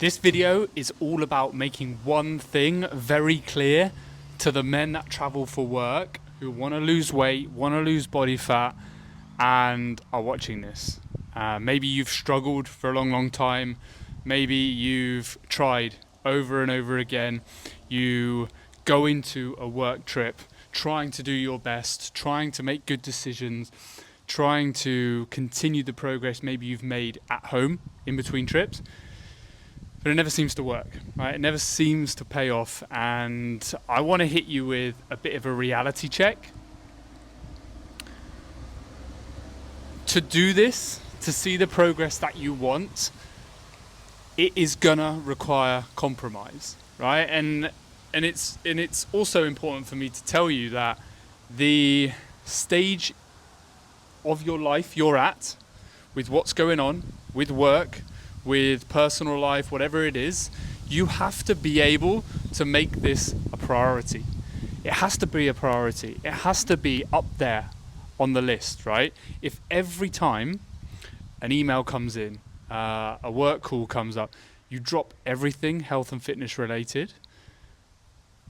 This video is all about making one thing very clear to the men that travel for work, who want to lose weight, want to lose body fat, and are watching this. Maybe you've struggled for a long time. Maybe you've tried over and over again. You go into a work trip trying to do your best, trying to make good decisions, trying to continue the progress maybe you've made at home in between trips. But it never seems to work, right? It never seems to pay off. And I want to hit you with a bit of a reality check. To do this, to see the progress that you want, it is gonna require compromise, right? And it's also important for me to tell you that the stage of your life you're at, with what's going on, with work, with personal life, whatever it is, you have to be able to make this a priority. It has to be a priority. It has to be up there on the list, right? If every time an email comes in, a work call comes up, you drop everything health and fitness related,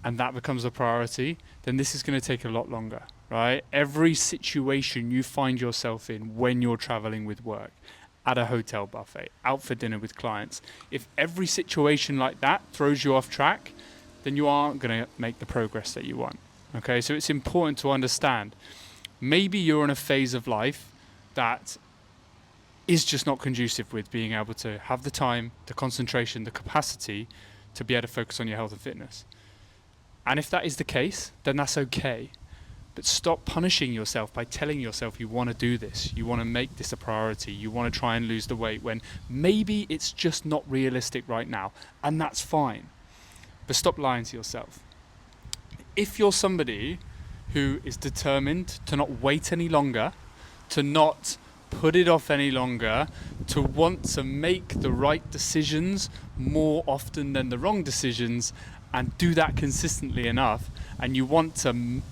and that becomes a priority, then this is going to take a lot longer, right? Every situation you find yourself in when you're traveling with work, at a hotel buffet, out for dinner with clients, if every situation like that throws you off track, then you aren't going to make the progress that you want. Okay, so it's important to understand. Maybe you're in a phase of life that is just not conducive with being able to have the time, the concentration, the capacity to be able to focus on your health and fitness. And if that is the case, then that's okay. But stop punishing yourself by telling yourself you want to do this, you want to make this a priority, you want to try and lose the weight when maybe it's just not realistic right now, and that's fine. But stop lying to yourself. If you're somebody who is determined to not wait any longer, to not put it off any longer, to want to make the right decisions more often than the wrong decisions, and do that consistently enough, and you want to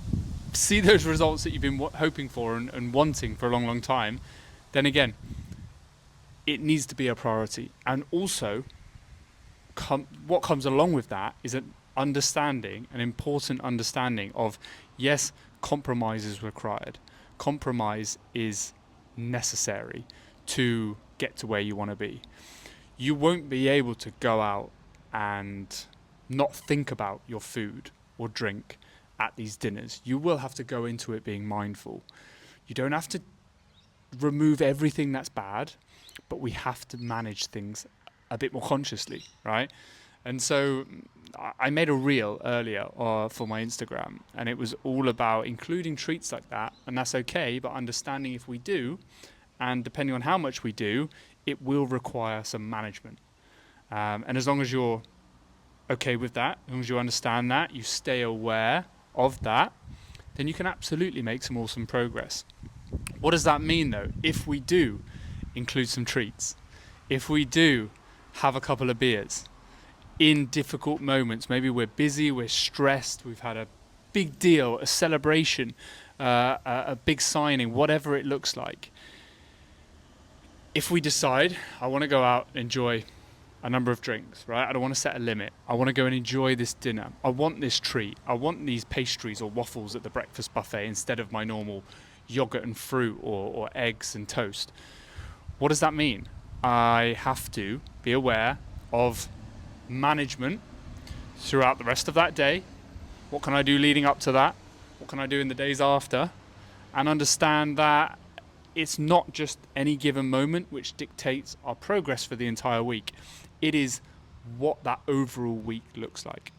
see those results that you've been hoping for and wanting for a long time, then again, it needs to be a priority. And also, what comes along with that is an important understanding of, yes, compromise is required. Compromise is necessary to get to where you want to be. You won't be able to go out and not think about your food or drink at these dinners. You will have to go into it being mindful. You don't have to remove everything that's bad, but we have to manage things a bit more consciously, right? And so I made a reel earlier for my Instagram, and it was all about including treats like that, and that's okay, but understanding if we do, and depending on how much we do, it will require some management. And as long as you're okay with that, as long as you understand that, you stay aware of that, then you can absolutely make some awesome progress. What does that mean though? If we do include some treats, if we do have a couple of beers in difficult moments, maybe we're busy, we're stressed, we've had a big deal, a celebration, a big signing, whatever it looks like. If we decide, I want to go out and enjoy a number of drinks, right? I don't want to set a limit. I want to go and enjoy this dinner. I want this treat. I want these pastries or waffles at the breakfast buffet instead of my normal yogurt and fruit or eggs and toast. What does that mean? I have to be aware of management throughout the rest of that day. What can I do leading up to that? What can I do in the days after? And understand that it's not just any given moment which dictates our progress for the entire week. It is what that overall week looks like.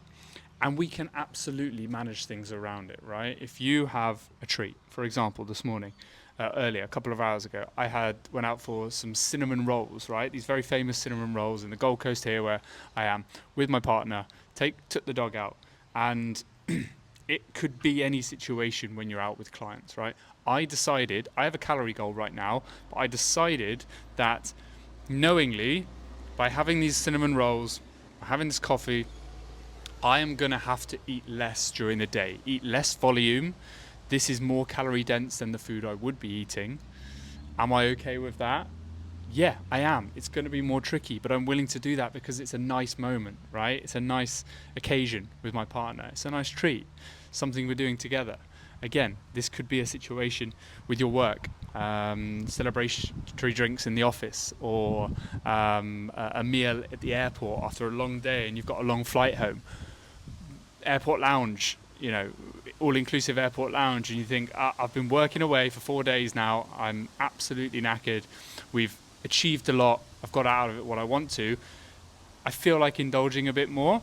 And we can absolutely manage things around it, right? If you have a treat, for example, this morning, earlier, a couple of hours ago, I went out for some cinnamon rolls, right? These very famous cinnamon rolls in the Gold Coast here where I am, with my partner, took the dog out. And it could be any situation when you're out with clients, right? I decided, I have a calorie goal right now, but I decided that knowingly, by having these cinnamon rolls, having this coffee, I am going to have to eat less during the day, eat less volume. This is more calorie dense than the food I would be eating. Am I okay with that? Yeah, I am. It's going to be more tricky, but I'm willing to do that because it's a nice moment, right? It's a nice occasion with my partner. It's a nice treat, something we're doing together. Again, this could be a situation with your work, celebratory drinks in the office, or a meal at the airport after a long day and you've got a long flight home. Airport lounge, all-inclusive airport lounge, and you think, I've been working away for 4 days now, I'm absolutely knackered, we've achieved a lot, I've got out of it what I want to, I feel like indulging a bit more.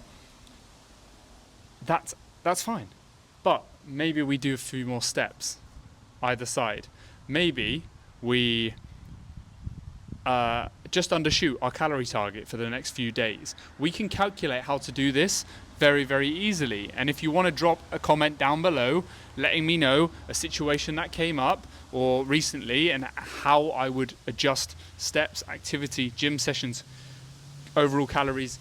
That's fine. But maybe we do a few more steps either side. Maybe we just undershoot our calorie target for the next few days. We can calculate how to do this very, very easily. And if you want to drop a comment down below letting me know a situation that came up or recently and how I would adjust steps, activity, gym sessions, overall calories,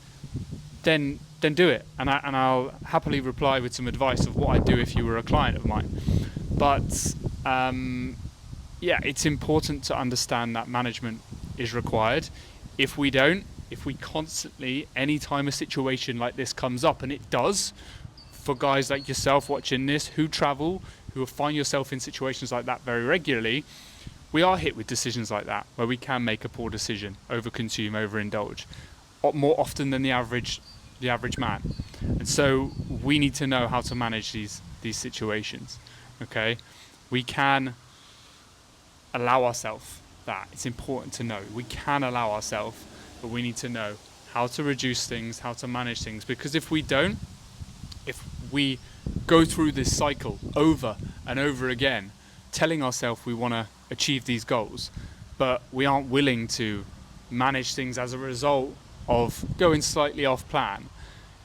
then do it. And I'll happily reply with some advice of what I'd do if you were a client of mine. But yeah, it's important to understand that management is required. If we constantly, anytime a situation like this comes up, and it does, for guys like yourself watching this who travel, who find yourself in situations like that very regularly, we are hit with decisions like that where we can make a poor decision, overconsume, overindulge, more often than the average man. And so we need to know how to manage these situations. Okay, we can allow ourselves that. It's important to know we can allow ourselves, but we need to know how to reduce things, how to manage things, because if we don't, if we go through this cycle over and over again, telling ourselves we want to achieve these goals, but we aren't willing to manage things as a result of going slightly off plan,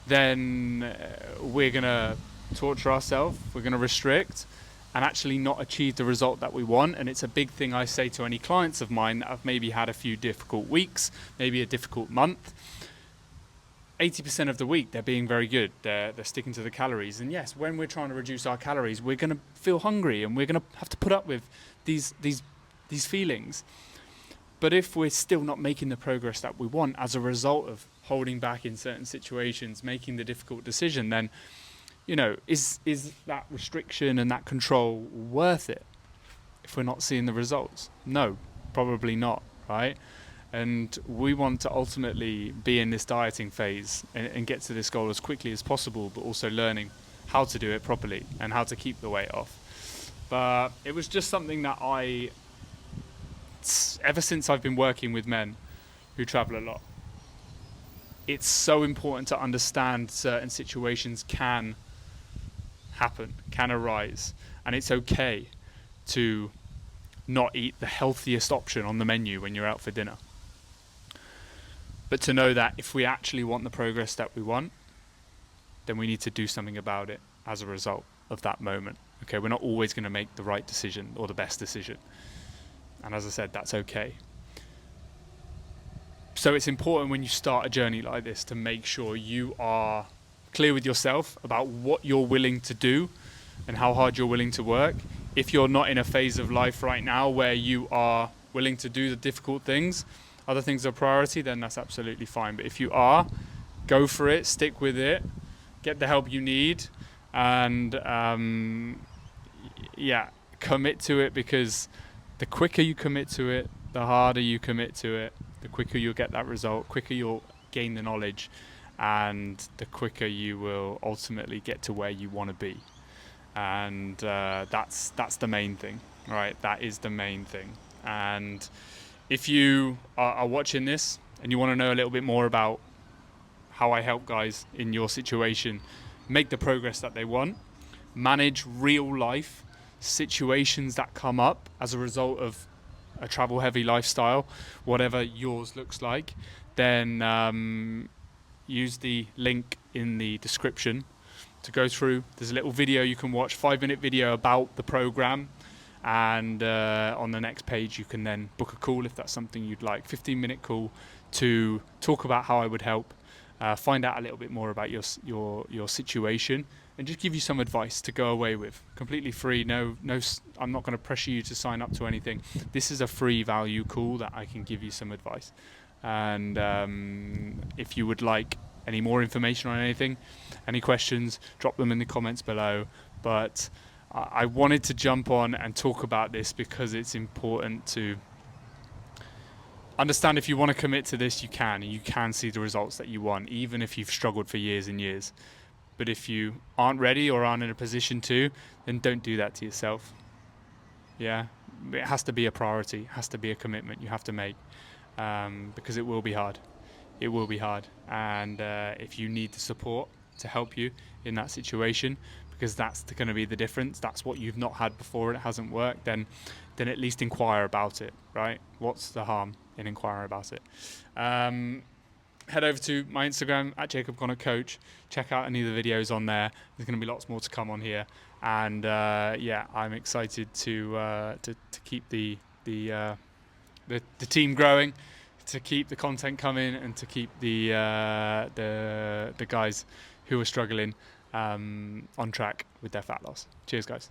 then we're going to torture ourselves, we're going to restrict, and actually not achieve the result that we want. And it's a big thing I say to any clients of mine that have maybe had a few difficult weeks, maybe a difficult month. 80% of the week they're being very good, they're sticking to the calories, and yes, when we're trying to reduce our calories, we're going to feel hungry and we're going to have to put up with these feelings. But if we're still not making the progress that we want as a result of holding back in certain situations, making the difficult decision, then is that restriction and that control worth it if we're not seeing the results? No, probably not, right? And we want to ultimately be in this dieting phase and get to this goal as quickly as possible, but also learning how to do it properly and how to keep the weight off. But it was just something that ever since I've been working with men who travel a lot, it's so important to understand certain situations can happen, can arise, and it's okay to not eat the healthiest option on the menu when you're out for dinner. But to know that if we actually want the progress that we want, then we need to do something about it as a result of that moment. Okay, we're not always going to make the right decision or the best decision. And as I said, that's okay. So it's important when you start a journey like this to make sure you are clear with yourself about what you're willing to do and how hard you're willing to work. If you're not in a phase of life right now where you are willing to do the difficult things, other things are priority, then that's absolutely fine. But if you are, go for it, stick with it, get the help you need, and commit to it, because the quicker you commit to it, the harder you commit to it, the quicker you'll get that result, quicker you'll gain the knowledge, and the quicker you will ultimately get to where you want to be. And that's the main thing, right? That is the main thing. And if you are watching this and you want to know a little bit more about how I help guys in your situation make the progress that they want, manage real life situations that come up as a result of a travel heavy lifestyle, whatever yours looks like, then use the link in the description to go through. There's a little video you can watch, 5-minute video about the program, and on the next page you can then book a call if that's something you'd like, 15-minute call to talk about how I would help, find out a little bit more about your situation, and just give you some advice to go away with, completely free. No, I'm not going to pressure you to sign up to anything. This is a free value call that I can give you some advice. And if you would like any more information on anything, any questions, drop them in the comments below. But I wanted to jump on and talk about this because it's important to understand. If you want to commit to this, you can see the results that you want, even if you've struggled for years and years. But if you aren't ready or aren't in a position to, then don't do that to yourself. Yeah, it has to be a priority, it has to be a commitment you have to make, because it will be hard. It will be hard. And if you need the support to help you in that situation, because that's going to be the difference, that's what you've not had before and it hasn't worked, then at least inquire about it, right? What's the harm in inquiring about it? Head over to my Instagram at Jacob Connock Coach. Check out any of the videos on there. There's going to be lots more to come on here, and I'm excited to keep the team growing, to keep the content coming, and to keep the guys who are struggling on track with their fat loss. Cheers, guys.